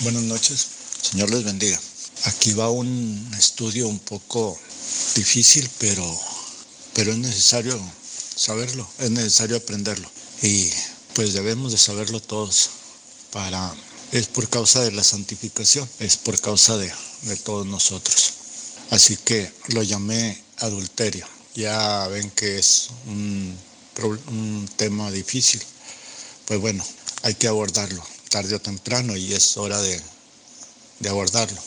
Buenas noches, Señor les bendiga. Aquí va un estudio un poco difícil, pero es necesario saberlo, es necesario aprenderlo. Y pues debemos de saberlo todos. Es por causa de la santificación, es por causa de todos nosotros. Así que lo llamé adulterio. Ya ven que es un tema difícil. Pues bueno, hay que abordarlo tarde o temprano y es hora de abordarlo,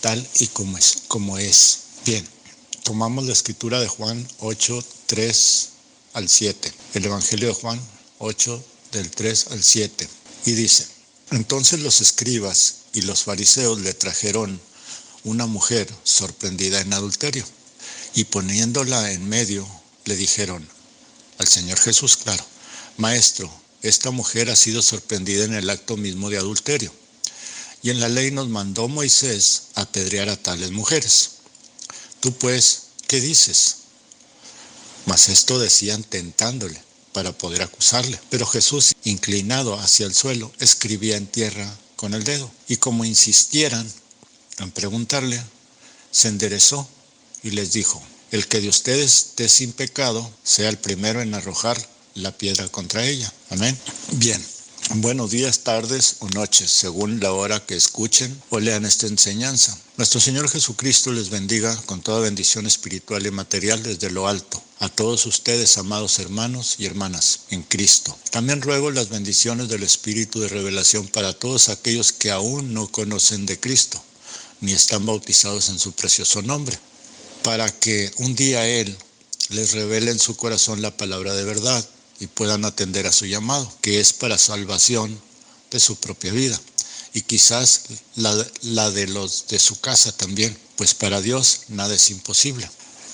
tal y como es. Bien, tomamos la escritura de Juan 8, 3 al 7, el Evangelio de Juan 8, del 3 al 7, y dice: Entonces los escribas y los fariseos le trajeron una mujer sorprendida en adulterio, y poniéndola en medio, le dijeron al Señor Jesús, claro: Maestro, esta mujer ha sido sorprendida en el acto mismo de adulterio. Y en la ley nos mandó Moisés apedrear a tales mujeres. Tú pues, ¿qué dices? Mas esto decían tentándole, para poder acusarle. Pero Jesús, inclinado hacia el suelo, escribía en tierra con el dedo. Y como insistieran en preguntarle, se enderezó y les dijo: El que de ustedes esté sin pecado, sea el primero en arrojar la piedra contra ella. Amén. Bien. Buenos días, tardes o noches, según la hora que escuchen o lean esta enseñanza. Nuestro Señor Jesucristo les bendiga con toda bendición espiritual y material desde lo alto. A todos ustedes, amados hermanos y hermanas en Cristo. También ruego las bendiciones del Espíritu de revelación para todos aquellos que aún no conocen de Cristo, ni están bautizados en su precioso nombre, para que un día Él les revele en su corazón la palabra de verdad y puedan atender a su llamado, que es para salvación de su propia vida, y quizás la de los de su casa también, pues para Dios nada es imposible,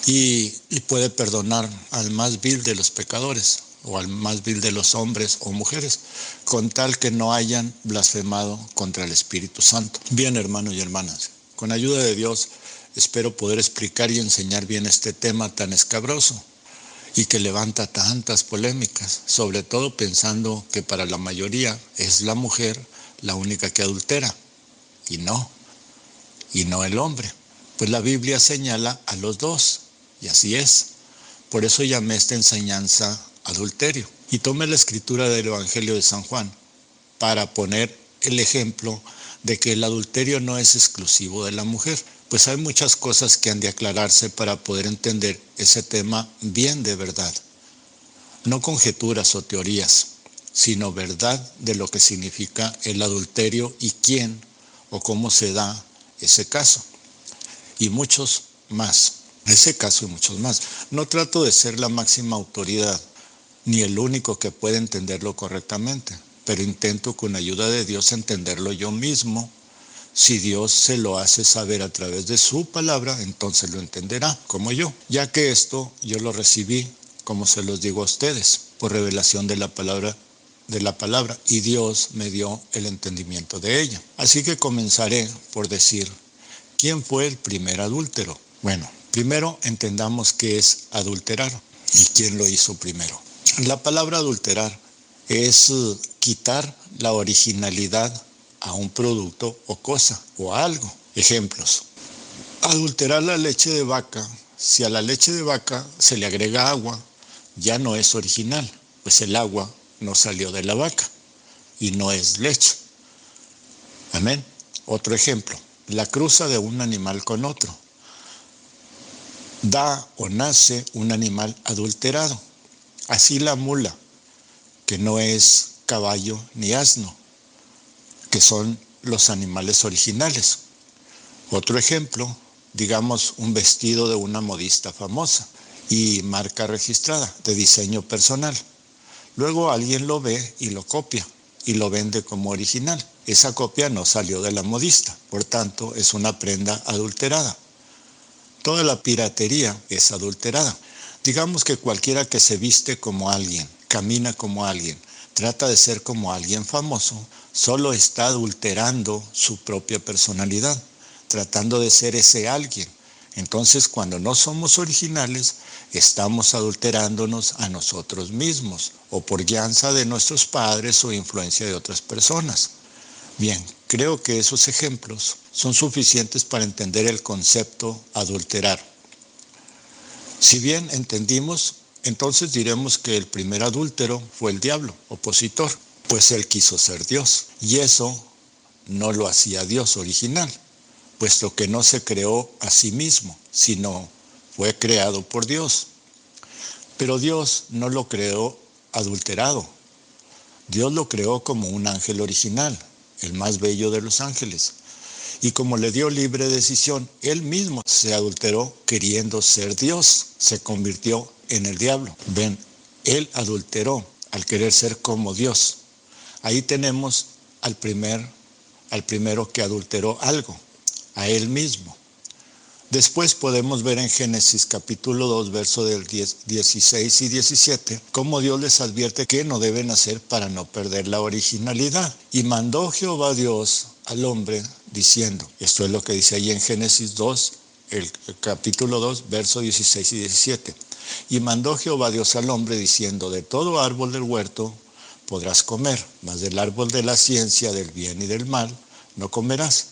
y puede perdonar al más vil de los pecadores, o al más vil de los hombres o mujeres, con tal que no hayan blasfemado contra el Espíritu Santo. Bien, hermanos y hermanas, con ayuda de Dios espero poder explicar y enseñar bien este tema tan escabroso y que levanta tantas polémicas, sobre todo pensando que para la mayoría es la mujer la única que adultera, y no el hombre. Pues la Biblia señala a los dos, y así es. Por eso llamé esta enseñanza adulterio. Y tomé la escritura del Evangelio de San Juan para poner el ejemplo de que el adulterio no es exclusivo de la mujer. Pues hay muchas cosas que han de aclararse para poder entender ese tema bien de verdad. No conjeturas o teorías, sino verdad de lo que significa el adulterio y quién o cómo se da ese caso. Y muchos más. Ese caso y muchos más. No trato de ser la máxima autoridad, ni el único que puede entenderlo correctamente, pero intento con ayuda de Dios entenderlo yo mismo. Si Dios se lo hace saber a través de su palabra, entonces lo entenderá, como yo, ya que esto yo lo recibí, como se los digo a ustedes, por revelación de la palabra, y Dios me dio el entendimiento de ella. Así que comenzaré por decir, ¿quién fue el primer adúltero? Bueno, primero entendamos qué es adulterar y quién lo hizo primero. La palabra adulterar es quitar la originalidad a un producto o cosa o a algo. Ejemplos: adulterar la leche de vaca. Si a la leche de vaca se le agrega agua, ya no es original, pues el agua no salió de la vaca y no es leche. Amén. Otro ejemplo: la cruza de un animal con otro. Da o nace un animal adulterado. Así la mula, que no es caballo ni asno, que son los animales originales. Otro ejemplo, digamos un vestido de una modista famosa y marca registrada de diseño personal. Luego alguien lo ve y lo copia y lo vende como original. Esa copia no salió de la modista, por tanto es una prenda adulterada. Toda la piratería es adulterada. Digamos que cualquiera que se viste como alguien, camina como alguien, trata de ser como alguien famoso, solo está adulterando su propia personalidad, tratando de ser ese alguien. Entonces, cuando no somos originales, estamos adulterándonos a nosotros mismos, o por guianza de nuestros padres o influencia de otras personas. Bien, creo que esos ejemplos son suficientes para entender el concepto adulterar. Si bien entendimos, entonces diremos que el primer adúltero fue el diablo, opositor, pues él quiso ser Dios, y eso no lo hacía Dios original, puesto que no se creó a sí mismo, sino fue creado por Dios. Pero Dios no lo creó adulterado. Dios lo creó como un ángel original, el más bello de los ángeles. Y como le dio libre decisión, él mismo se adulteró queriendo ser Dios. Se convirtió en el diablo. Ven, él adulteró al querer ser como Dios. Ahí tenemos al primero que adulteró algo, a él mismo. Después podemos ver en Génesis capítulo 2, verso del 16 y 17, cómo Dios les advierte qué no deben hacer para no perder la originalidad. Y mandó Jehová Dios al hombre diciendo, esto es lo que dice ahí en Génesis 2, el capítulo 2, verso 16 y 17. Y mandó Jehová Dios al hombre diciendo, de todo árbol del huerto podrás comer, mas del árbol de la ciencia del bien y del mal no comerás,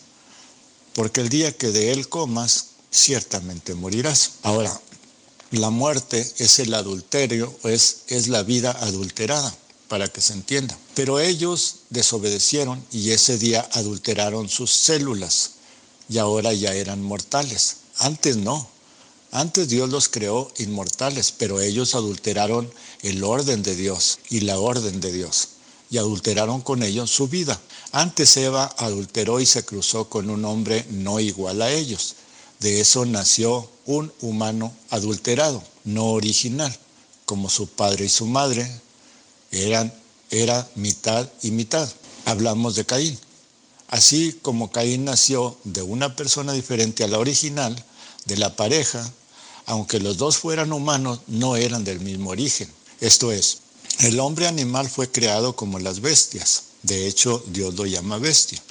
porque el día que de él comas, ciertamente morirás. Ahora, la muerte es el adulterio, es la vida adulterada, para que se entienda. Pero ellos desobedecieron y ese día adulteraron sus células y ahora ya eran mortales. Antes no. Antes Dios los creó inmortales, pero ellos adulteraron el orden de Dios y la orden de Dios y adulteraron con ellos su vida. Antes Eva adulteró y se cruzó con un hombre no igual a ellos. De eso nació un humano adulterado, no original, como su padre y su madre era mitad y mitad. Hablamos de Caín. Así como Caín nació de una persona diferente a la original, de la pareja, aunque los dos fueran humanos, no eran del mismo origen. Esto es, el hombre animal fue creado como las bestias. De hecho, Dios lo llama bestia.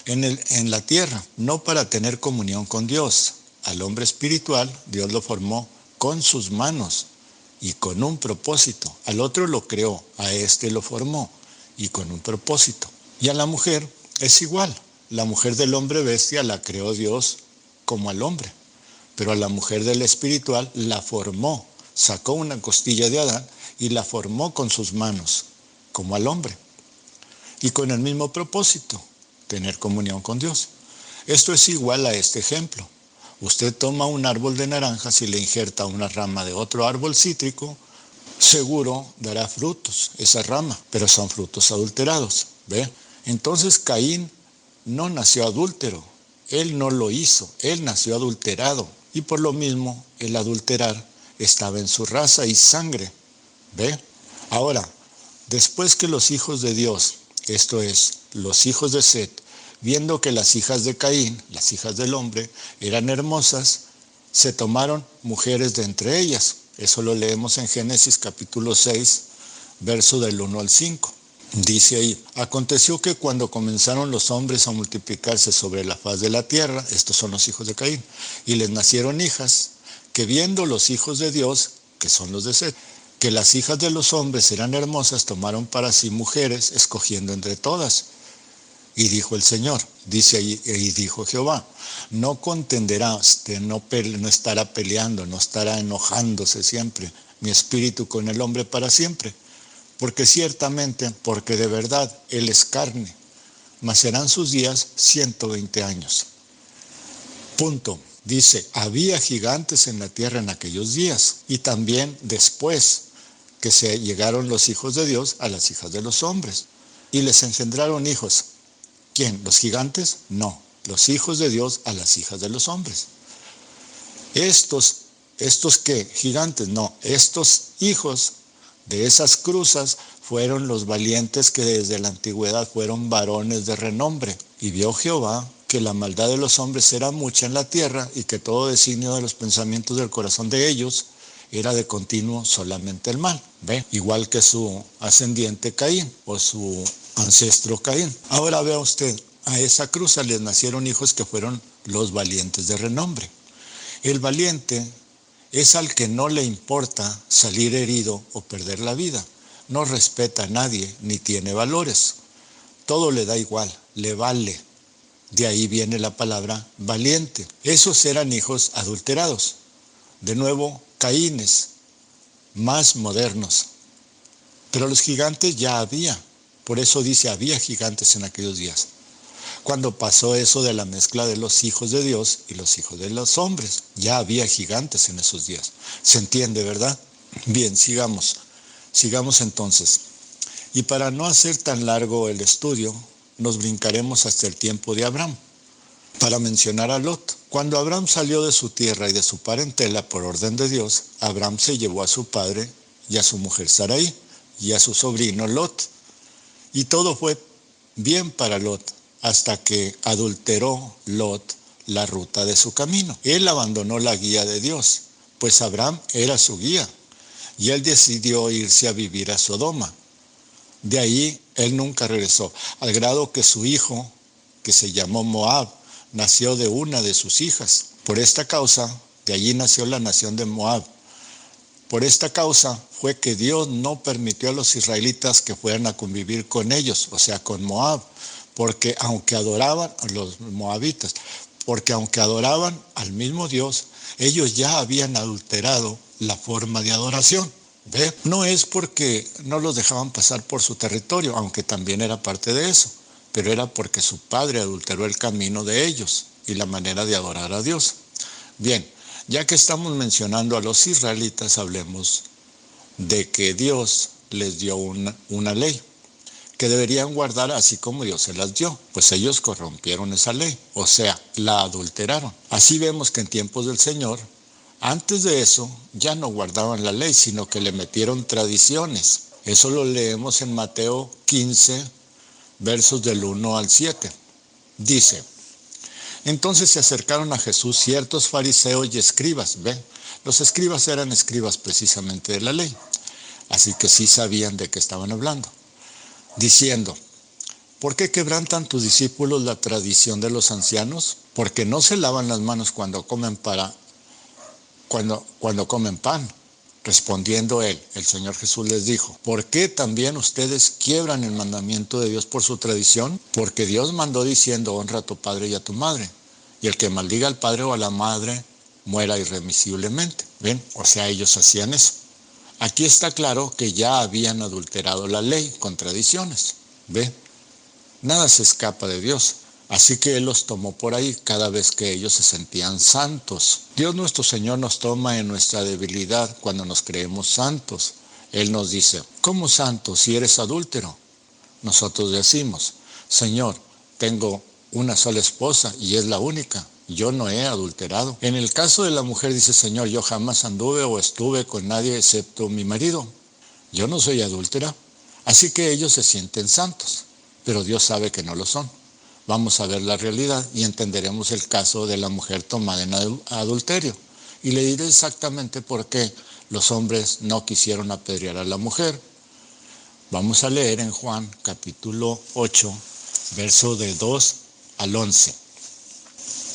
En la tierra, no para tener comunión con Dios. Al hombre espiritual, Dios lo formó con sus manos y con un propósito. Al otro lo creó, a este lo formó y con un propósito. Y a la mujer es igual. La mujer del hombre bestia la creó Dios como al hombre. Pero a la mujer del espiritual la formó, sacó una costilla de Adán y la formó con sus manos, como al hombre. Y con el mismo propósito, tener comunión con Dios. Esto es igual a este ejemplo. Usted toma un árbol de naranjas y le injerta una rama de otro árbol cítrico, seguro dará frutos esa rama, pero son frutos adulterados. ¿Ve? Entonces Caín no nació adúltero, él no lo hizo, él nació adulterado. Y por lo mismo el adulterar estaba en su raza y sangre. ¿Ve? Ahora, después que los hijos de Dios, esto es, los hijos de Set, viendo que las hijas de Caín, las hijas del hombre, eran hermosas, se tomaron mujeres de entre ellas. Eso lo leemos en Génesis capítulo 6, verso del 1 al 5. Dice ahí, aconteció que cuando comenzaron los hombres a multiplicarse sobre la faz de la tierra, estos son los hijos de Caín, y les nacieron hijas, que viendo los hijos de Dios, que son los de Set, que las hijas de los hombres eran hermosas, tomaron para sí mujeres, escogiendo entre todas. Y dijo el Señor, dice ahí, y dijo Jehová, no contenderá usted, no estará peleando, no estará enojándose siempre, mi espíritu con el hombre para siempre. Porque ciertamente, porque de verdad él es carne, mas serán sus días 120 años. Punto. Dice, había gigantes en la tierra en aquellos días, y también después que se llegaron los hijos de Dios a las hijas de los hombres, y les engendraron hijos. ¿Quién? ¿Los gigantes? No, los hijos de Dios a las hijas de los hombres. ¿Estos qué? ¿Gigantes? No, estos hijos de esas cruzas fueron los valientes que desde la antigüedad fueron varones de renombre. Y vio Jehová que la maldad de los hombres era mucha en la tierra y que todo designio de los pensamientos del corazón de ellos era de continuo solamente el mal. ¿Ve? Igual que su ascendiente Caín o su ancestro Caín. Ahora vea usted, a esa cruza les nacieron hijos que fueron los valientes de renombre. El valiente es al que no le importa salir herido o perder la vida. No respeta a nadie ni tiene valores. todo le da igual, le vale. De ahí viene la palabra valiente. Esos eran hijos adulterados. De nuevo, Caínes, más modernos. Pero los gigantes ya había. Por eso dice, había gigantes en aquellos días. Cuando pasó eso de la mezcla de los hijos de Dios y los hijos de los hombres, ya había gigantes en esos días. ¿Se entiende, verdad? Bien, sigamos entonces. Y para no hacer tan largo el estudio, nos brincaremos hasta el tiempo de Abraham, para mencionar a Lot. Cuando Abraham salió de su tierra y de su parentela por orden de Dios, Abraham se llevó a su padre y a su mujer Sarai y a su sobrino Lot. Y todo fue bien para Lot, hasta que adulteró Lot la ruta de su camino. Él abandonó la guía de Dios, pues Abraham era su guía, y él decidió irse a vivir a Sodoma. De ahí él nunca regresó, al grado que su hijo, que se llamó Moab, nació de una de sus hijas. Por esta causa, de allí nació la nación de Moab. Por esta causa fue que Dios no permitió a los israelitas que fueran a convivir con ellos, o sea, con Moab, porque aunque adoraban a los moabitas, porque aunque adoraban al mismo Dios, ellos ya habían adulterado la forma de adoración. ¿Ve? No es porque no los dejaban pasar por su territorio, aunque también era parte de eso, pero era porque su padre adulteró el camino de ellos y la manera de adorar a Dios. Bien, ya que estamos mencionando a los israelitas, hablemos de que Dios les dio una ley que deberían guardar así como Dios se las dio, pues ellos corrompieron esa ley, o sea, la adulteraron. Así vemos que en tiempos del Señor, antes de eso, ya no guardaban la ley, sino que le metieron tradiciones. Eso lo leemos en Mateo 15, versos del 1 al 7. Dice, entonces se acercaron a Jesús ciertos fariseos y escribas. ¿Ven? Los escribas eran escribas precisamente de la ley, así que sí sabían de qué estaban hablando. Diciendo, ¿por qué quebrantan tus discípulos la tradición de los ancianos? Porque no se lavan las manos cuando comen pan. Respondiendo él, el Señor Jesús les dijo, ¿por qué también ustedes quiebran el mandamiento de Dios por su tradición? Porque Dios mandó diciendo, honra a tu padre y a tu madre, y el que maldiga al padre o a la madre muera irremisiblemente. ¿Ven? O sea, ellos hacían eso. Aquí está claro que ya habían adulterado la ley con tradiciones. ¿Ven? Nada se escapa de Dios. Así que Él los tomó por ahí cada vez que ellos se sentían santos. Dios nuestro Señor nos toma en nuestra debilidad cuando nos creemos santos. Él nos dice, ¿cómo santo si eres adúltero? Nosotros decimos, Señor, tengo una sola esposa y es la única. Yo no he adulterado. En el caso de la mujer dice, Señor, yo jamás anduve o estuve con nadie excepto mi marido. Yo no soy adúltera. Así que ellos se sienten santos, pero Dios sabe que no lo son. Vamos a ver la realidad y entenderemos el caso de la mujer tomada en adulterio. Y le diré exactamente por qué los hombres no quisieron apedrear a la mujer. Vamos a leer en Juan capítulo 8, verso de 2 al 11.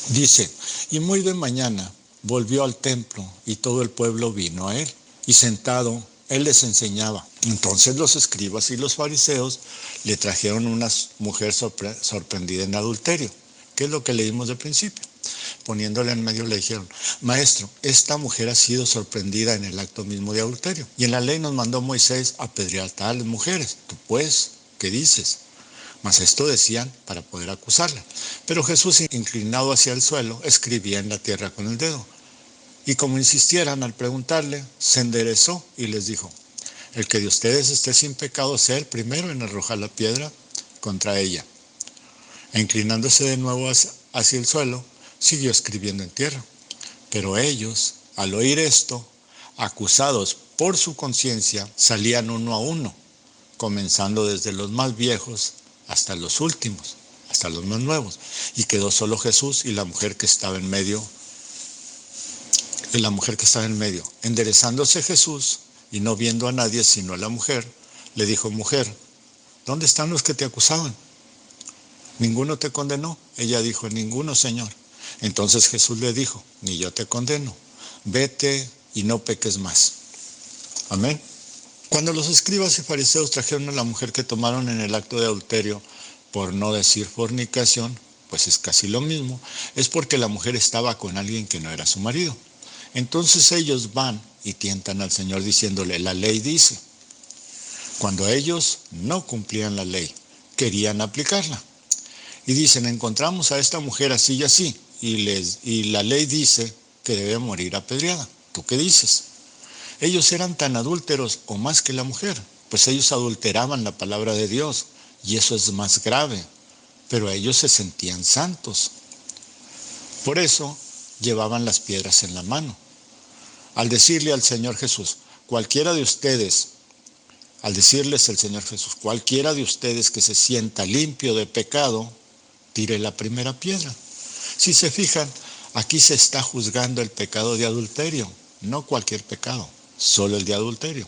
Dice, y muy de mañana volvió al templo y todo el pueblo vino a él. Y sentado, él les enseñaba. Entonces los escribas y los fariseos le trajeron una mujer sorprendida en adulterio, que es lo que leímos de principio. Poniéndole en medio le dijeron, maestro, esta mujer ha sido sorprendida en el acto mismo de adulterio. Y en la ley nos mandó Moisés apedrear a tales mujeres. Tú pues, ¿qué dices? Mas esto decían para poder acusarla. Pero Jesús, inclinado hacia el suelo, escribía en la tierra con el dedo. Y como insistieran al preguntarle, se enderezó y les dijo, el que de ustedes esté sin pecado sea el primero en arrojar la piedra contra ella. E inclinándose de nuevo hacia el suelo, siguió escribiendo en tierra. Pero ellos, al oír esto, acusados por su conciencia, salían uno a uno, comenzando desde los más viejos hasta los últimos, hasta los más nuevos. Y quedó solo Jesús y la mujer que estaba en medio. Enderezándose Jesús y no viendo a nadie sino a la mujer, le dijo, mujer, ¿dónde están los que te acusaban? ¿Ninguno te condenó? Ella dijo, ninguno, Señor. Entonces Jesús le dijo, ni yo te condeno, vete y no peques más. Amén. Cuando los escribas y fariseos trajeron a la mujer que tomaron en el acto de adulterio por no decir fornicación, pues es casi lo mismo, es porque la mujer estaba con alguien que no era su marido. Entonces ellos van y tientan al Señor diciéndole, la ley dice. Cuando ellos no cumplían la ley, querían aplicarla. Y dicen, encontramos a esta mujer así y así, y la ley dice que debe morir apedreada. ¿Tú qué dices? Ellos eran tan adúlteros o más que la mujer, pues ellos adulteraban la palabra de Dios, y eso es más grave, pero ellos se sentían santos. Por eso llevaban las piedras en la mano. Al decirle al Señor Jesús, cualquiera de ustedes, al decirles el Señor Jesús, cualquiera de ustedes que se sienta limpio de pecado, tire la primera piedra. Si se fijan, aquí se está juzgando el pecado de adulterio, no cualquier pecado, solo el de adulterio.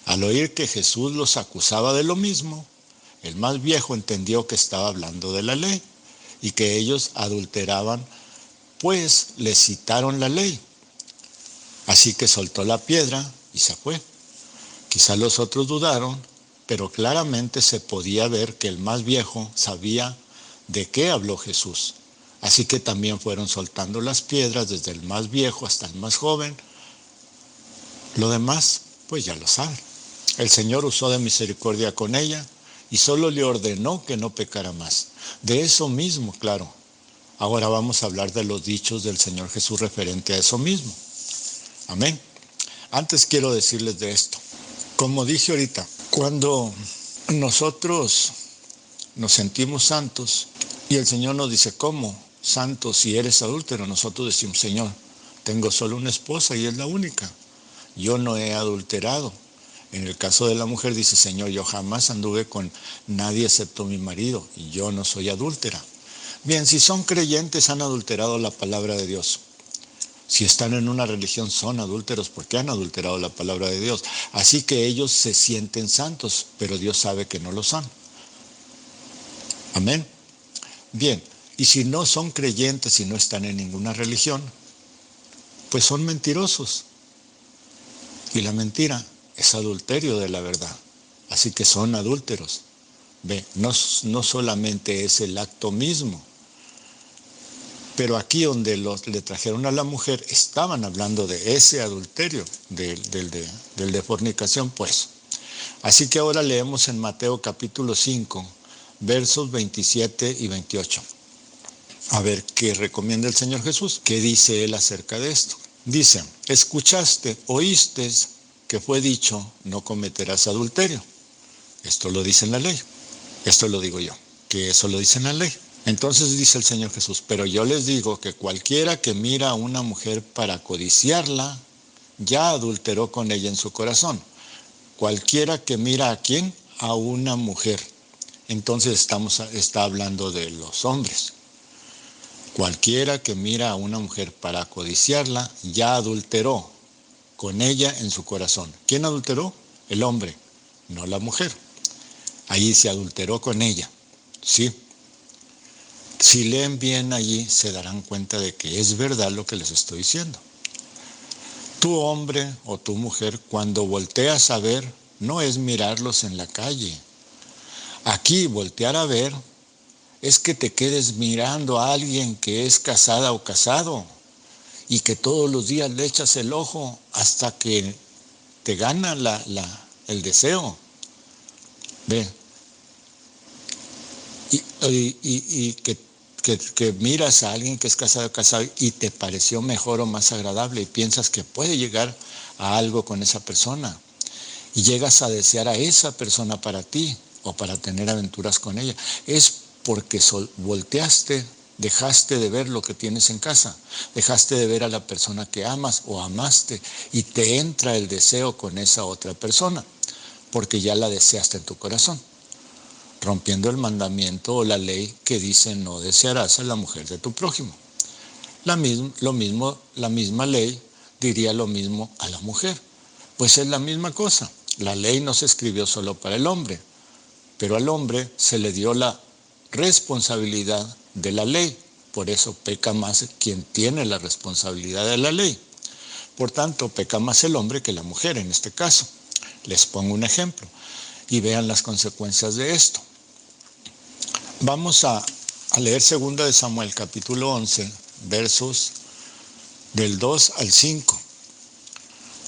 Al oír que Jesús los acusaba de lo mismo, el más viejo entendió que estaba hablando de la ley y que ellos adulteraban, pues le citaron la ley. Así que soltó la piedra y se fue. Quizá los otros dudaron, pero claramente se podía ver que el más viejo sabía de qué habló Jesús. Así que también fueron soltando las piedras desde el más viejo hasta el más joven. Lo demás, pues ya lo saben. El Señor usó de misericordia con ella y solo le ordenó que no pecara más. De eso mismo, claro. Ahora vamos a hablar de los dichos del Señor Jesús referente a eso mismo. Amén. Antes quiero decirles de esto. Como dije ahorita, cuando nosotros nos sentimos santos y el Señor nos dice, ¿cómo? Santo, si eres adúltero, nosotros decimos, Señor, tengo solo una esposa y es la única. Yo no he adulterado. En el caso de la mujer dice, Señor, yo jamás anduve con nadie excepto mi marido y yo no soy adúltera. Bien, si son creyentes han adulterado la palabra de Dios. Si están en una religión son adúlteros porque han adulterado la palabra de Dios. Así que ellos se sienten santos, pero Dios sabe que no lo son. Amén. Bien, y si no son creyentes y no están en ninguna religión, pues son mentirosos. Y la mentira es adulterio de la verdad. Así que son adúlteros. Ve, no solamente es el acto mismo. Pero aquí donde le trajeron a la mujer, estaban hablando de ese adulterio, del de fornicación, pues. Así que ahora leemos en Mateo capítulo 5, versos 27 y 28. A ver qué recomienda el Señor Jesús, qué dice Él acerca de esto. Dice, escuchaste, oíste que fue dicho, no cometerás adulterio. Esto lo dice en la ley. Esto lo digo yo, que eso lo dice en la ley. Entonces dice el Señor Jesús, pero yo les digo que cualquiera que mira a una mujer para codiciarla, ya adulteró con ella en su corazón. Cualquiera que mira a ¿quién? A una mujer. Entonces está hablando de los hombres. Cualquiera que mira a una mujer para codiciarla, ya adulteró con ella en su corazón. ¿Quién adulteró? El hombre, no la mujer. Ahí se adulteró con ella, ¿sí? Si leen bien allí, se darán cuenta de que es verdad lo que les estoy diciendo. Tu hombre o tu mujer, cuando volteas a ver, no es mirarlos en la calle. Aquí, voltear a ver, es que te quedes mirando a alguien que es casada o casado y que todos los días le echas el ojo hasta que te gana el deseo. Ve. Y que miras a alguien que es casado o casado y te pareció mejor o más agradable y piensas que puede llegar a algo con esa persona y llegas a desear a esa persona para ti o para tener aventuras con ella, es porque volteaste, dejaste de ver lo que tienes en casa, dejaste de ver a la persona que amas o amaste y te entra el deseo con esa otra persona porque ya la deseaste en tu corazón, rompiendo el mandamiento o la ley que dice no desearás a la mujer de tu prójimo. La misma ley diría lo mismo a la mujer, pues es la misma cosa. La ley no se escribió solo para el hombre, pero al hombre se le dio la responsabilidad de la ley, por eso peca más quien tiene la responsabilidad de la ley. Por tanto, peca más el hombre que la mujer en este caso. Les pongo un ejemplo y vean las consecuencias de esto. Vamos a leer 2 de Samuel, capítulo 11, versos del 2 al 5.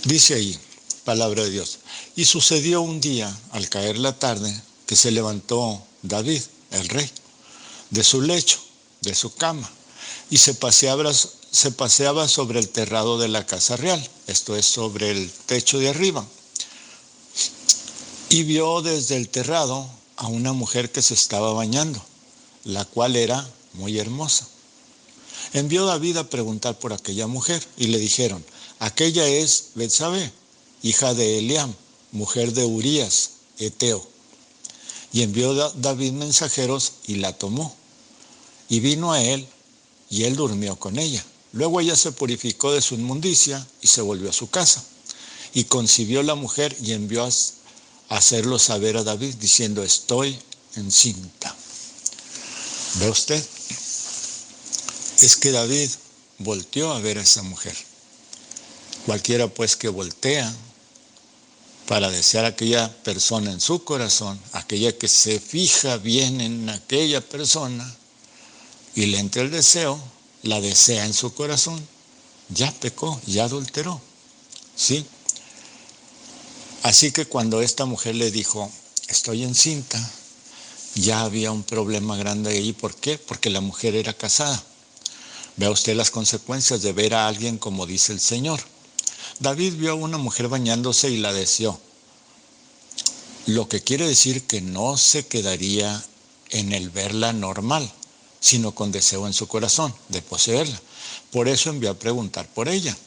Dice ahí, palabra de Dios. Y sucedió un día, al caer la tarde, que se levantó David, el rey, de su lecho, de su cama, y se paseaba sobre el terrado de la casa real, esto es, sobre el techo de arriba, y vio desde el terrado a una mujer que se estaba bañando, la cual era muy hermosa. Envió David a preguntar por aquella mujer, y le dijeron, aquella es Betsabé, hija de Eliam, mujer de Urías, Eteo. Y envió David mensajeros y la tomó. Y vino a él, y él durmió con ella. Luego ella se purificó de su inmundicia y se volvió a su casa. Y concibió la mujer y envió a hacerlo saber a David, diciendo, estoy encinta. ¿Ve usted? Es que David volteó a ver a esa mujer. Cualquiera pues que voltea para desear a aquella persona en su corazón, aquella que se fija bien en aquella persona y le entra el deseo, la desea en su corazón, ya pecó, ya adulteró. ¿Sí? Así que cuando esta mujer le dijo, estoy encinta, ya había un problema grande ahí. ¿Por qué? Porque la mujer era casada. Vea usted las consecuencias de ver a alguien como dice el Señor. David vio a una mujer bañándose y la deseó. Lo que quiere decir que no se quedaría en el verla normal, sino con deseo en su corazón de poseerla. Por eso envió a preguntar por ella.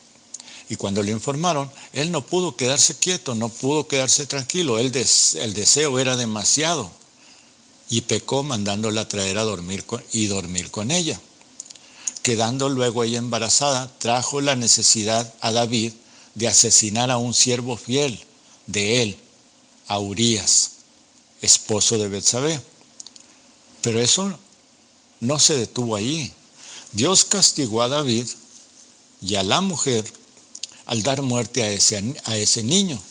Y cuando le informaron, él no pudo quedarse quieto, no pudo quedarse tranquilo. El deseo era demasiado. Y pecó mandándola traer a dormir con ella. Quedando luego ella embarazada, trajo la necesidad a David de asesinar a un siervo fiel de él, a Urías, esposo de Betsabé. Pero eso no se detuvo ahí. Dios castigó a David y a la mujer al dar muerte a ese niño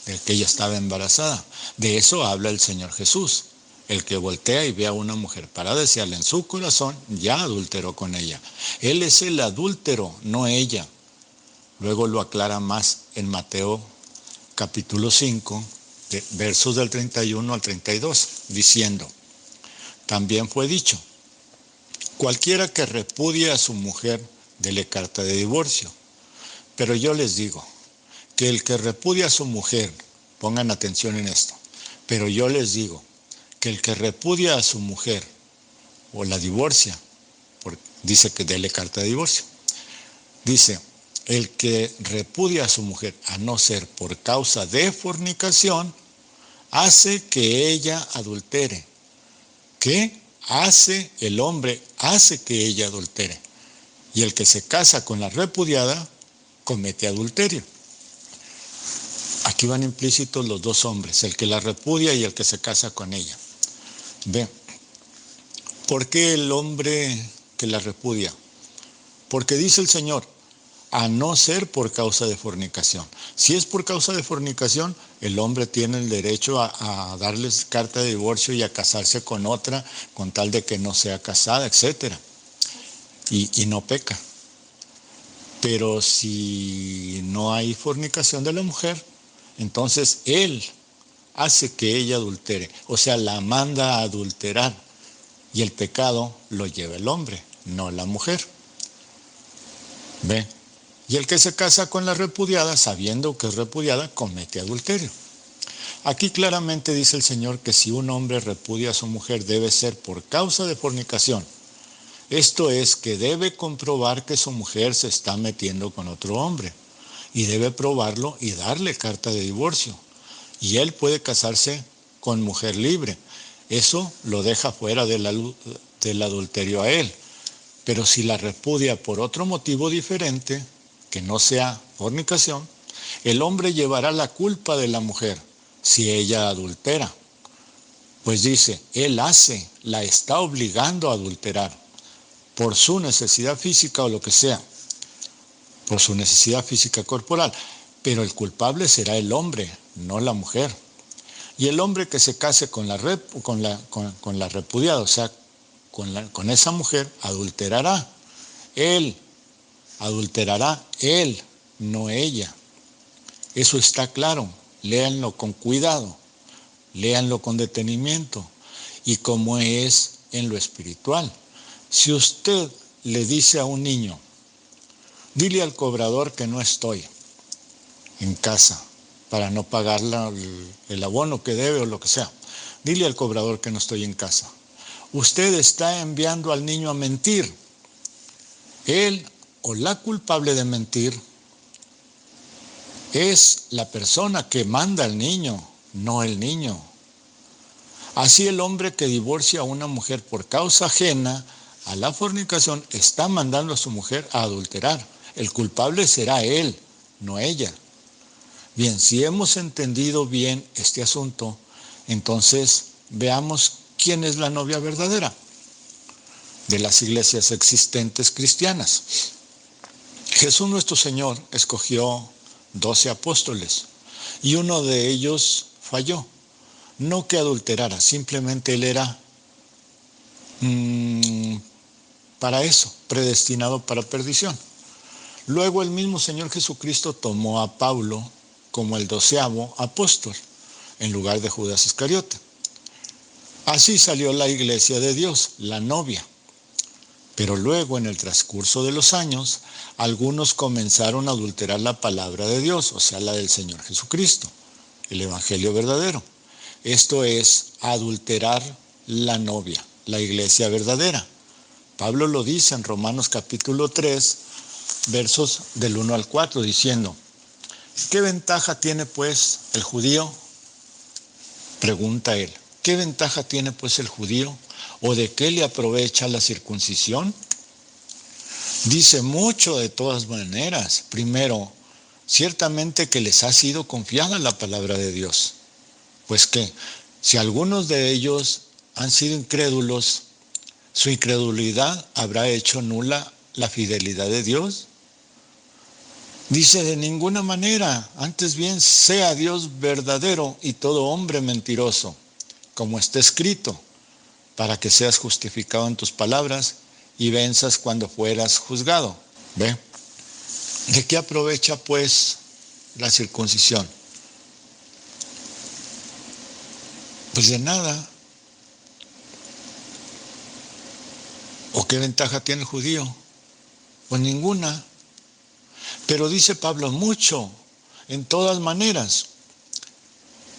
del que ella estaba embarazada. De eso habla el Señor Jesús. El que voltea y ve a una mujer para desearla en su corazón, ya adulteró con ella. Él es el adúltero, no ella. Luego lo aclara más en Mateo capítulo 5, versos del 31 al 32, diciendo, también fue dicho, cualquiera que repudie a su mujer, dele carta de divorcio. Pero yo les digo, que el que repudia a su mujer, pongan atención en esto, pero yo les digo, que el que repudia a su mujer o la divorcia, dice que dele carta de divorcio, dice, el que repudia a su mujer, a no ser por causa de fornicación, hace que ella adultere. ¿Qué hace el hombre? Hace que ella adultere. Y el que se casa con la repudiada, comete adulterio. Aquí van implícitos los dos hombres, el que la repudia y el que se casa con ella. Ve, ¿por qué el hombre que la repudia? Porque dice el Señor, a no ser por causa de fornicación. Si es por causa de fornicación, el hombre tiene el derecho a darles carta de divorcio y a casarse con otra, con tal de que no sea casada, etc. Y no peca. Pero si no hay fornicación de la mujer, entonces él hace que ella adultere, o sea, la manda a adulterar, y el pecado lo lleva el hombre, no la mujer. ¿Ve? Y el que se casa con la repudiada, sabiendo que es repudiada, comete adulterio. Aquí claramente dice el Señor que si un hombre repudia a su mujer debe ser por causa de fornicación. Esto es que debe comprobar que su mujer se está metiendo con otro hombre, y debe probarlo y darle carta de divorcio. Y él puede casarse con mujer libre. Eso lo deja fuera del adulterio a él. Pero si la repudia por otro motivo diferente, que no sea fornicación, el hombre llevará la culpa de la mujer si ella adultera. Pues dice, él la está obligando a adulterar por su necesidad física o lo que sea, por su necesidad física corporal. Pero el culpable será el hombre, no la mujer. Y el hombre que se case con la repudiada, o sea, con esa mujer, adulterará. Él adulterará, él, no ella. Eso está claro. Léanlo con cuidado, léanlo con detenimiento y como es en lo espiritual. Si usted le dice a un niño, dile al cobrador que no estoy en casa para no pagar el abono que debe o lo que sea, dile al cobrador que no estoy en casa. Usted está enviando al niño a mentir. Él o la culpable de mentir es la persona que manda al niño, no el niño. Así el hombre que divorcia a una mujer por causa ajena a la fornicación está mandando a su mujer a adulterar. El culpable será él, no ella. Bien, si hemos entendido bien este asunto, entonces veamos quién es la novia verdadera de las iglesias existentes cristianas. Jesús nuestro Señor escogió 12 apóstoles y uno de ellos falló. No que adulterara, simplemente él era para eso, predestinado para perdición. Luego el mismo Señor Jesucristo tomó a Pablo como el 12º apóstol en lugar de Judas Iscariote. Así salió la iglesia de Dios, la novia. Pero luego, en el transcurso de los años, algunos comenzaron a adulterar la palabra de Dios, o sea, la del Señor Jesucristo, el evangelio verdadero. Esto es adulterar la novia, la iglesia verdadera. Pablo lo dice en Romanos capítulo 3, versos del 1 al 4, diciendo, ¿qué ventaja tiene pues el judío? Pregunta él, ¿qué ventaja tiene pues el judío? ¿O de qué le aprovecha la circuncisión? Dice mucho de todas maneras. Primero, ciertamente que les ha sido confiada la palabra de Dios. Pues que, si algunos de ellos han sido incrédulos, su incredulidad habrá hecho nula la fidelidad de Dios. Dice de ninguna manera, antes bien sea Dios verdadero y todo hombre mentiroso, como está escrito, para que seas justificado en tus palabras y venzas cuando fueras juzgado. ¿Ve? ¿De qué aprovecha pues la circuncisión? Pues de nada. ¿O qué ventaja tiene el judío? Pues ninguna. Pero dice Pablo mucho, en todas maneras.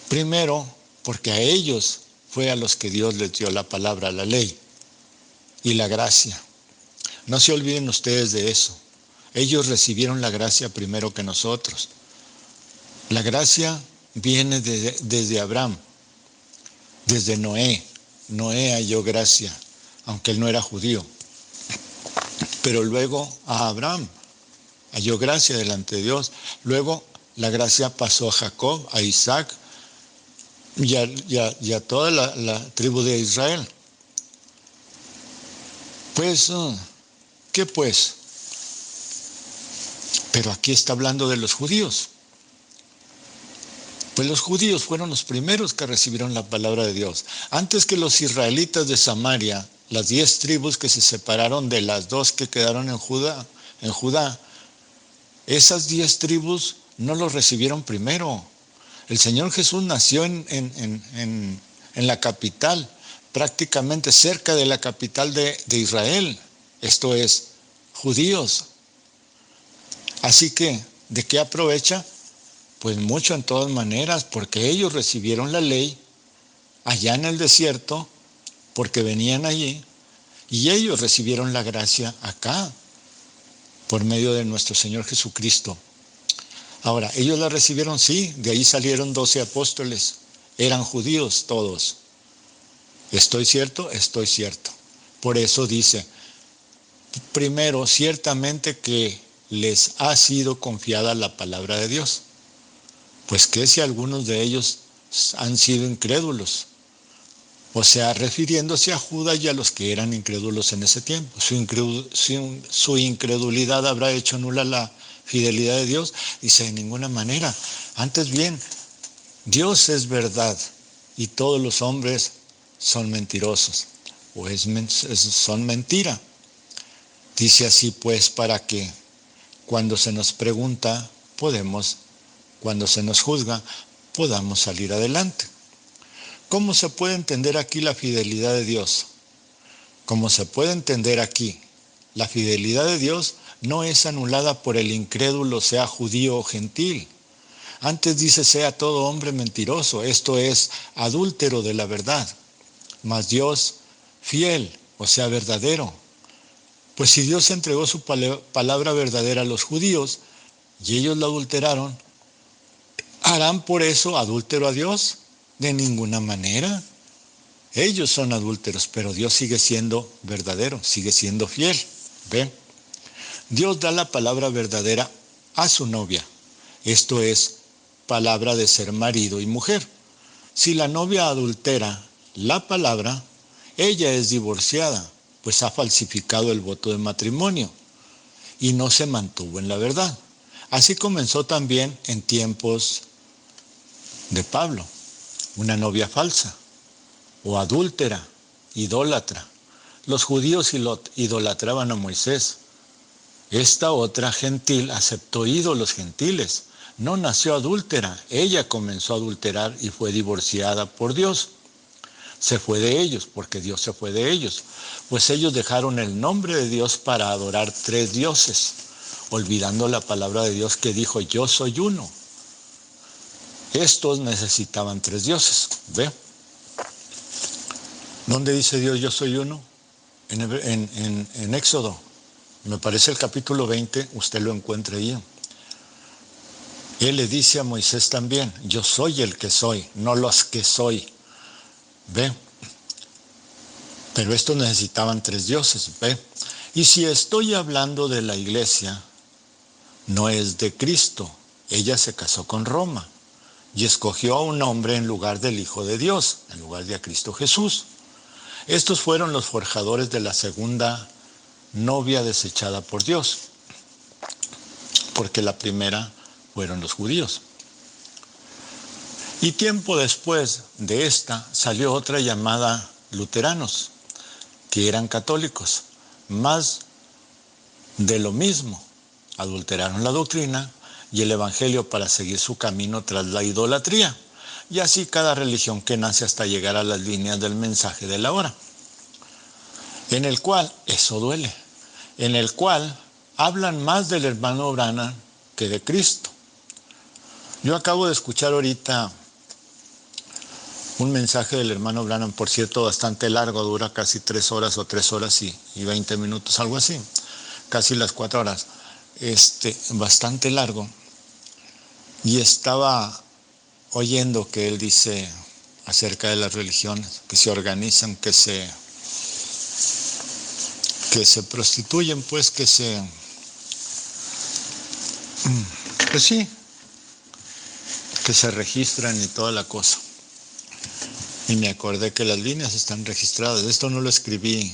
Primero, porque a ellos fue a los que Dios les dio la palabra, la ley y la gracia. No se olviden ustedes de eso. Ellos recibieron la gracia primero que nosotros. La gracia viene desde Abraham, desde Noé. Noé halló gracia, aunque él no era judío. Pero luego a Abraham halló gracia delante de Dios. Luego la gracia pasó a Jacob, a Isaac, y a toda la tribu de Israel. Pues, ¿qué pues? Pero aquí está hablando de los judíos. Pues los judíos fueron los primeros que recibieron la palabra de Dios. Antes que los israelitas de Samaria, las 10 tribus que se separaron de las 2 que quedaron en Judá, esas 10 tribus no los recibieron primero. El Señor Jesús nació en la capital, prácticamente cerca de la capital de Israel, esto es, judíos. Así que, ¿de qué aprovecha? Pues mucho en todas maneras, porque ellos recibieron la ley allá en el desierto, porque venían allí, y ellos recibieron la gracia acá, por medio de nuestro Señor Jesucristo. Ahora, ellos la recibieron, sí, de ahí salieron 12 apóstoles, eran judíos todos. ¿Estoy cierto? Estoy cierto. Por eso dice, primero, ciertamente que les ha sido confiada la palabra de Dios. Pues que si algunos de ellos han sido incrédulos, o sea, refiriéndose a Judas y a los que eran incrédulos en ese tiempo. Su incredulidad habrá hecho nula la fidelidad de Dios. Dice, de ninguna manera. Antes bien, Dios es verdad y todos los hombres son mentirosos, o son mentira. Dice así pues para que cuando se nos pregunta, cuando se nos juzga, podamos salir adelante. ¿Cómo se puede entender aquí la fidelidad de Dios? Como se puede entender aquí, la fidelidad de Dios no es anulada por el incrédulo, sea judío o gentil. Antes dice, sea todo hombre mentiroso, esto es, adúltero de la verdad. Mas Dios, fiel, o sea, verdadero. Pues si Dios entregó su palabra verdadera a los judíos, y ellos la adulteraron, ¿harán por eso adúltero a Dios? De ninguna manera. Ellos son adúlteros, pero Dios sigue siendo verdadero, sigue siendo fiel. ¿Ven? Dios da la palabra verdadera a su novia. Esto es palabra de ser marido y mujer. Si la novia adultera la palabra, ella es divorciada, pues ha falsificado el voto de matrimonio y no se mantuvo en la verdad. Así comenzó también en tiempos de Pablo, una novia falsa o adúltera, idólatra. Los judíos idolatraban a Moisés. Esta otra gentil aceptó ídolos gentiles. No nació adúltera, ella comenzó a adulterar y fue divorciada por Dios. Se fue de ellos, porque Dios se fue de ellos. Pues ellos dejaron el nombre de Dios para adorar 3 dioses, olvidando la palabra de Dios que dijo, yo soy uno. Estos necesitaban 3 dioses. ¿Ve? ¿Dónde dice Dios yo soy uno? En Éxodo. Me parece el capítulo 20, usted lo encuentra ahí. Él le dice a Moisés también, yo soy el que soy, no los que soy. ¿Ve? Pero estos necesitaban 3 dioses. ¿Ve? Y si estoy hablando de la iglesia, no es de Cristo. Ella se casó con Roma y escogió a un hombre en lugar del Hijo de Dios, en lugar de a Cristo Jesús. Estos fueron los forjadores de la segunda novia desechada por Dios, porque la primera fueron los judíos. Y tiempo después de esta salió otra llamada luteranos, que eran católicos, más de lo mismo. Adulteraron la doctrina y el evangelio para seguir su camino tras la idolatría. Y así cada religión que nace hasta llegar a las líneas del mensaje de la hora. En el cual, eso duele, en el cual hablan más del hermano Branham que de Cristo. Yo acabo de escuchar ahorita un mensaje del hermano Branham, por cierto, bastante largo, dura casi 3 horas o 3 horas y 20 minutos, algo así, casi las 4 horas, bastante largo. Y estaba oyendo que él dice acerca de las religiones, que se organizan, que se prostituyen, pues pues sí, que se registran y toda la cosa. Y me acordé que las líneas están registradas. Esto no lo escribí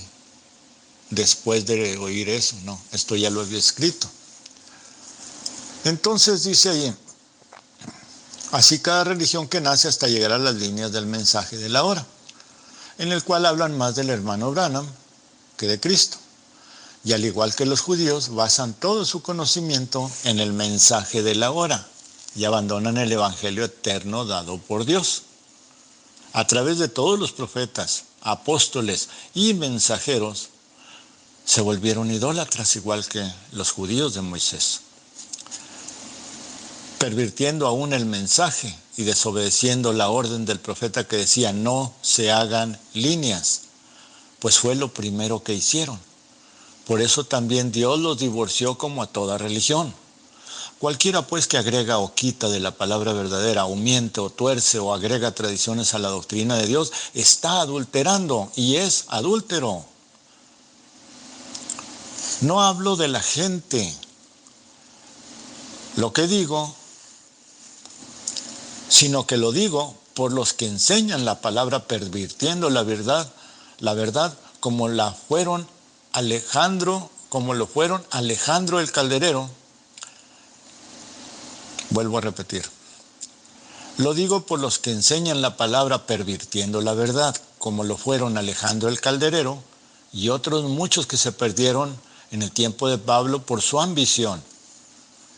después de oír eso, no, esto ya lo había escrito. Entonces dice ahí, así cada religión que nace hasta llegar a las líneas del mensaje de la hora, en el cual hablan más del hermano Branham que de Cristo. Y al igual que los judíos, basan todo su conocimiento en el mensaje de la hora y abandonan el evangelio eterno dado por Dios. A través de todos los profetas, apóstoles y mensajeros, se volvieron idólatras igual que los judíos de Moisés, pervirtiendo aún el mensaje y desobedeciendo la orden del profeta que decía no se hagan líneas, pues fue lo primero que hicieron. Por eso también Dios los divorció como a toda religión. Cualquiera pues que agrega o quita de la palabra verdadera, o miente o tuerce o agrega tradiciones a la doctrina de Dios, está adulterando y es adúltero. No hablo de la gente. Lo que digo, sino que lo digo por los que enseñan la palabra pervirtiendo la verdad como lo fueron Alejandro el Calderero. Vuelvo a repetir. Lo digo por los que enseñan la palabra pervirtiendo la verdad, como lo fueron Alejandro el Calderero y otros muchos que se perdieron en el tiempo de Pablo por su ambición.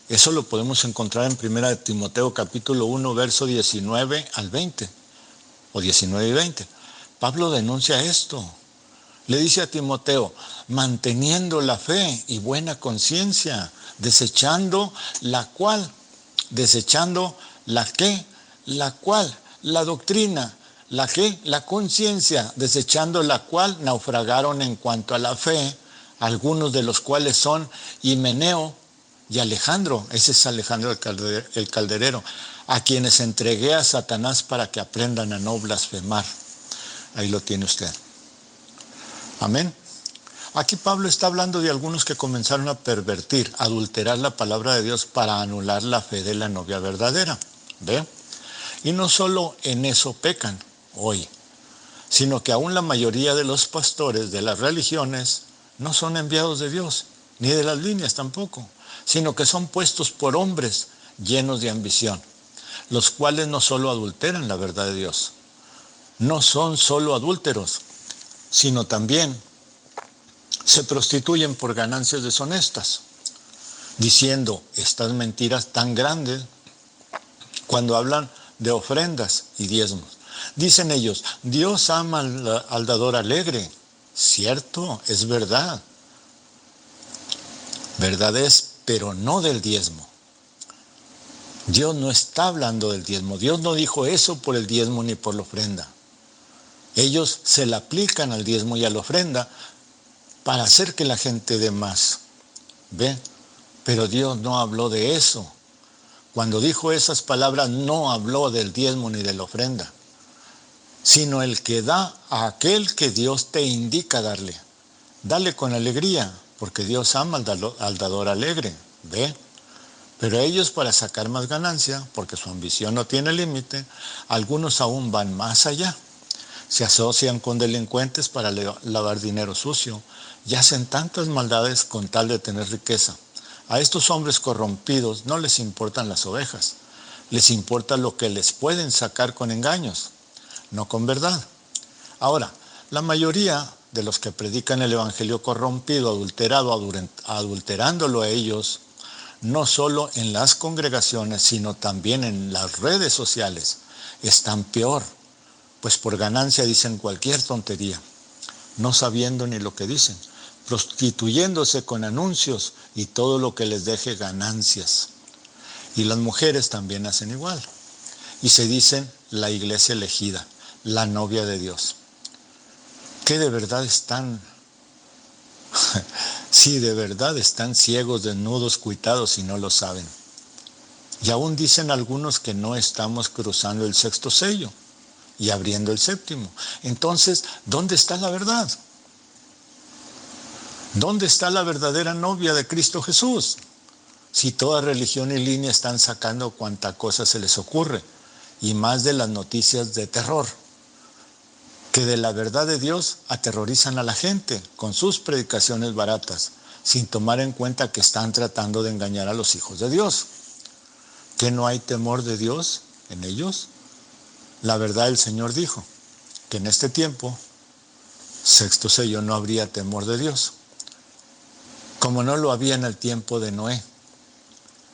Eso lo podemos encontrar en 1 Timoteo capítulo 1, verso 19 al 20, o 19 y 20. Pablo denuncia esto. Le dice a Timoteo, manteniendo la fe y buena conciencia, desechando la cual, la doctrina, la conciencia, desechando la cual naufragaron en cuanto a la fe, algunos de los cuales son Himeneo y Alejandro, ese es Alejandro el Calderero, a quienes entregué a Satanás para que aprendan a no blasfemar. Ahí lo tiene usted. Amén. Aquí Pablo está hablando de algunos que comenzaron a pervertir, a adulterar la palabra de Dios para anular la fe de la novia verdadera. ¿Ve? Y no solo en eso pecan hoy, sino que aún la mayoría de los pastores de las religiones no son enviados de Dios, ni de las líneas tampoco, sino que son puestos por hombres llenos de ambición, los cuales no solo adulteran la verdad de Dios, no son solo adúlteros, sino también se prostituyen por ganancias deshonestas, diciendo estas mentiras tan grandes cuando hablan de ofrendas y diezmos. Dicen ellos, Dios ama al dador alegre. Cierto, es verdad. Verdad es, pero no del diezmo. Dios no está hablando del diezmo. Dios no dijo eso por el diezmo ni por la ofrenda. Ellos se la aplican al diezmo y a la ofrenda para hacer que la gente dé más. ¿Ve? Pero Dios no habló de eso. Cuando dijo esas palabras no habló del diezmo ni de la ofrenda, sino el que da a aquel que Dios te indica darle. Dale con alegría, porque Dios ama al dador alegre. ¿Ve? Pero ellos, para sacar más ganancia, porque su ambición no tiene límite, algunos aún van más allá. Se asocian con delincuentes para lavar dinero sucio y hacen tantas maldades con tal de tener riqueza. A estos hombres corrompidos no les importan las ovejas, les importa lo que les pueden sacar con engaños, no con verdad. Ahora, la mayoría de los que predican el evangelio corrompido, adulterado, adulterándolo a ellos, no solo en las congregaciones, sino también en las redes sociales, están peor, pues por ganancia dicen cualquier tontería, no sabiendo ni lo que dicen, prostituyéndose con anuncios y todo lo que les deje ganancias. Y las mujeres también hacen igual. Y se dicen la iglesia elegida, la novia de Dios. ¿Qué de verdad están? Sí, de verdad están ciegos, desnudos, cuitados y no lo saben. Y aún dicen algunos que no estamos cruzando el sexto sello y abriendo el séptimo. Entonces, ¿dónde está la verdad? ¿Dónde está la verdadera novia de Cristo Jesús? Si toda religión y línea están sacando cuanta cosa se les ocurre, y más de las noticias de terror, que de la verdad de Dios aterrorizan a la gente con sus predicaciones baratas, sin tomar en cuenta que están tratando de engañar a los hijos de Dios. ¿Que no hay temor de Dios en ellos? La verdad, el Señor dijo que en este tiempo, sexto sello, no habría temor de Dios, como no lo había en el tiempo de Noé,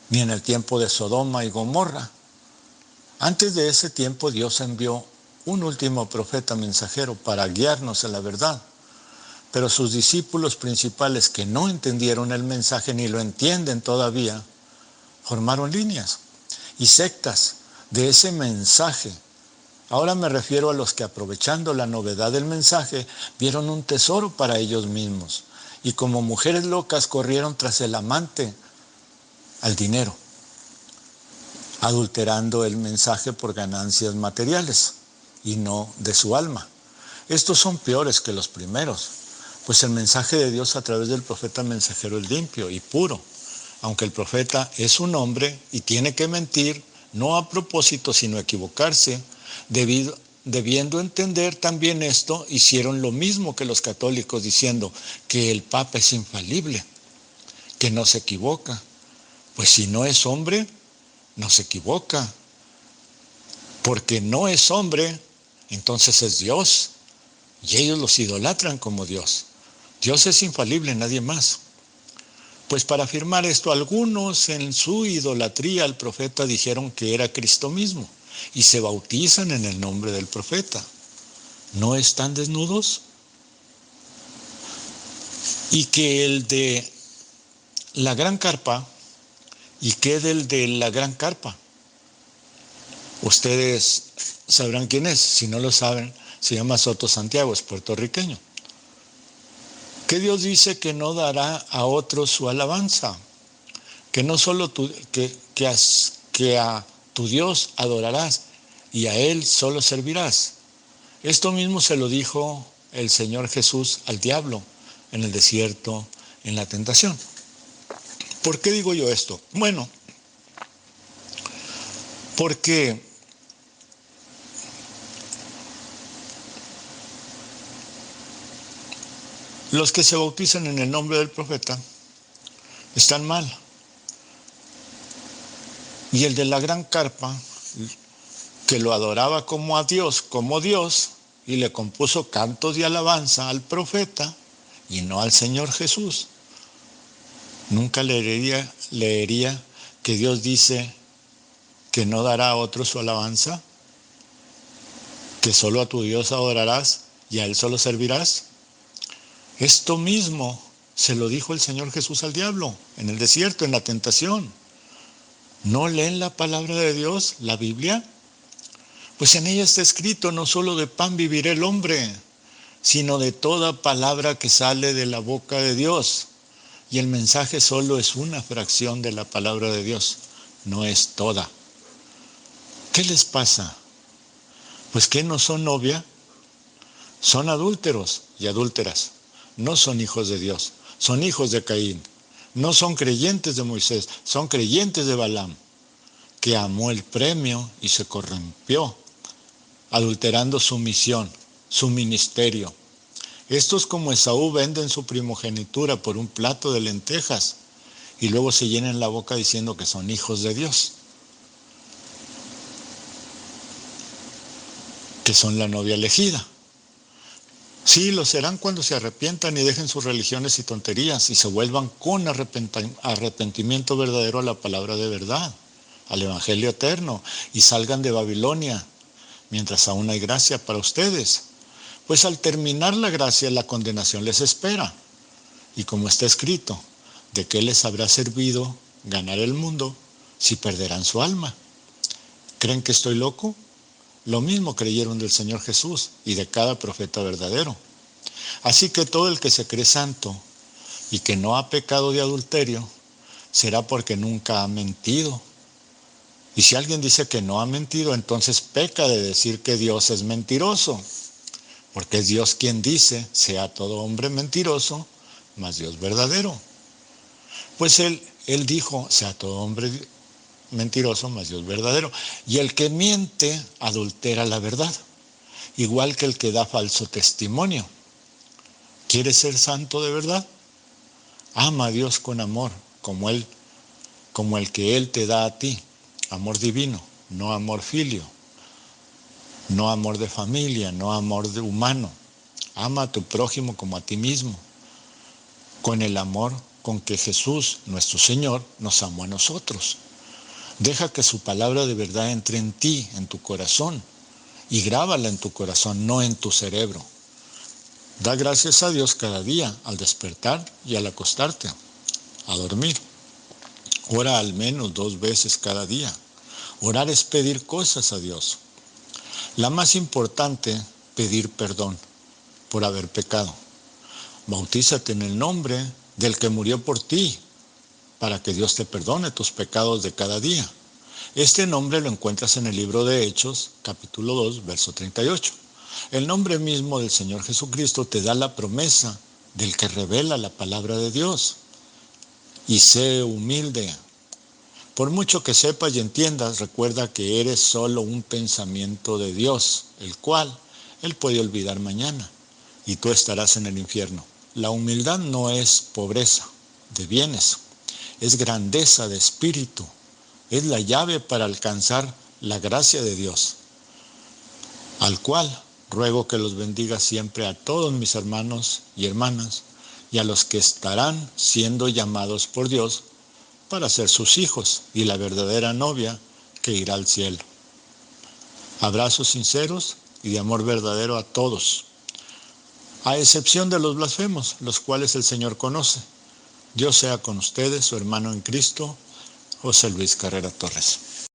ni en el tiempo de Sodoma y Gomorra. Antes de ese tiempo Dios envió un último profeta mensajero para guiarnos a la verdad, pero sus discípulos principales, que no entendieron el mensaje ni lo entienden todavía, formaron líneas y sectas de ese mensaje. Ahora me refiero a los que, aprovechando la novedad del mensaje, vieron un tesoro para ellos mismos y como mujeres locas corrieron tras el amante, al dinero, adulterando el mensaje por ganancias materiales y no de su alma. Estos son peores que los primeros, pues el mensaje de Dios a través del profeta mensajero es limpio y puro, aunque el profeta es un hombre y tiene que mentir, no a propósito, sino equivocarse. Debiendo entender también esto, hicieron lo mismo que los católicos, diciendo que el Papa es infalible, que no se equivoca. Pues si no es hombre, no se equivoca. porque no es hombre, entonces es Dios. Y ellos los idolatran como Dios. Dios es infalible, nadie más. Pues para afirmar esto, algunos en su idolatría al profeta dijeron que era Cristo mismo y se bautizan en el nombre del profeta. ¿No están desnudos? Y que el de la gran carpa, ¿y qué del de la gran carpa? Ustedes sabrán quién es. Si no lo saben, se llama Soto Santiago, es puertorriqueño. Que Dios dice que no dará a otros su alabanza, que no solo que a tu Dios adorarás y a Él solo servirás. Esto mismo se lo dijo el Señor Jesús al diablo en el desierto, en la tentación. ¿Por qué digo yo esto? Bueno, porque los que se bautizan en el nombre del profeta están mal. Y el de la gran carpa, que lo adoraba como a Dios, como Dios, y le compuso cantos de alabanza al profeta y no al Señor Jesús, nunca leería que Dios dice que no dará a otro su alabanza, que solo a tu Dios adorarás y a Él solo servirás. Esto mismo se lo dijo el Señor Jesús al diablo en el desierto, en la tentación. ¿No leen la palabra de Dios, la Biblia? Pues en ella está escrito: no solo de pan vivirá el hombre, sino de toda palabra que sale de la boca de Dios. Y el mensaje solo es una fracción de la palabra de Dios, no es toda. ¿Qué les pasa? Pues que no son novia, son adúlteros y adúlteras. No son hijos de Dios, son hijos de Caín. No son creyentes de Moisés, son creyentes de Balaam, que amó el premio y se corrompió, adulterando su misión, su ministerio. Estos, como Esaú, venden su primogenitura por un plato de lentejas y luego se llenan la boca diciendo que son hijos de Dios, que son la novia elegida. Sí, lo serán cuando se arrepientan y dejen sus religiones y tonterías y se vuelvan con arrepentimiento verdadero a la palabra de verdad, al evangelio eterno, y salgan de Babilonia, mientras aún hay gracia para ustedes. Pues al terminar la gracia, la condenación les espera. Y como está escrito, ¿de qué les habrá servido ganar el mundo si perderán su alma? ¿Creen que estoy loco? Lo mismo creyeron del Señor Jesús y de cada profeta verdadero. Así que todo el que se cree santo y que no ha pecado de adulterio, será porque nunca ha mentido. Y si alguien dice que no ha mentido, entonces peca de decir que Dios es mentiroso. Porque es Dios quien dice: sea todo hombre mentiroso, mas Dios verdadero. Pues él dijo: sea todo hombre mentiroso, mas Dios verdadero. Y el que miente adultera la verdad, igual que el que da falso testimonio. ¿Quieres ser santo de verdad? Ama a Dios con amor, como el que Él te da a ti. Amor divino, no amor filio, no amor de familia, no amor de humano. Ama a tu prójimo como a ti mismo, con el amor con que Jesús, nuestro Señor, nos amó a nosotros. Deja que su palabra de verdad entre en ti, en tu corazón, y grábala en tu corazón, no en tu cerebro. Da gracias a Dios cada día, al despertar y al acostarte, a dormir. Ora al menos 2 veces cada día. Orar es pedir cosas a Dios. La más importante, pedir perdón por haber pecado. Bautízate en el nombre del que murió por ti, para que Dios te perdone tus pecados de cada día. Este nombre lo encuentras en el libro de Hechos, capítulo 2, verso 38. El nombre mismo del Señor Jesucristo te da la promesa del que revela la palabra de Dios. Y sé humilde. Por mucho que sepas y entiendas, recuerda que eres solo un pensamiento de Dios, el cual Él puede olvidar mañana, y tú estarás en el infierno. La humildad no es pobreza de bienes, es grandeza de espíritu, es la llave para alcanzar la gracia de Dios. al cual ruego que los bendiga siempre a todos mis hermanos y hermanas y a los que estarán siendo llamados por Dios para ser sus hijos y la verdadera novia que irá al cielo. Abrazos sinceros y de amor verdadero a todos, a excepción de los blasfemos, los cuales el Señor conoce. Dios sea con ustedes, su hermano en Cristo, José Luis Carrera Torres.